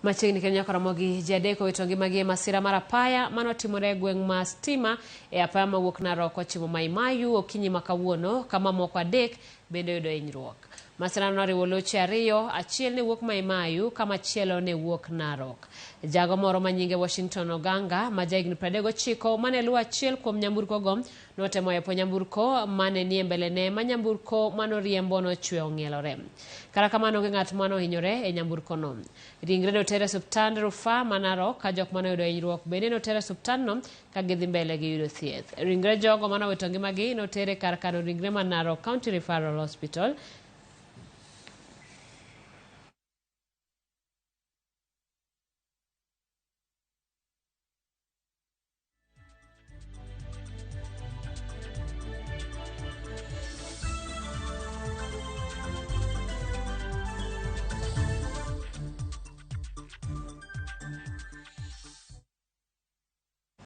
Machiegni Kenya Karamogi Jadeko wito ngimagi masira mar apaya manotimore gweng' ma stima e apaya mawuok Narok ochimo Mai Mahiu okinyi ma kawuono kama moko adek bende yudo hinyruok. Masira no oriwo loche ariyo, achiel ne wuok Mai Mahiu kama chielo ne wuok Narok. Jago moro manyinge Washington Oganga ma jahigni 39 mane luwo achiel kuom nyamburko go notemo epo nyamburko mane nie mbelene ma nyamburko manoriembo nochwe ong'ielore. Kata kamano onge ng'at mano hinyore e nyamburko no. Ringre notere osiptand Rufaa ma Narok ka jok mane yudo hinyruok bende notere osiptandno ka gidhi mbele gi yudo thieth. Ringre jogo manowito ngimagi notere kar kano ringre ma Narok County Referral Hospital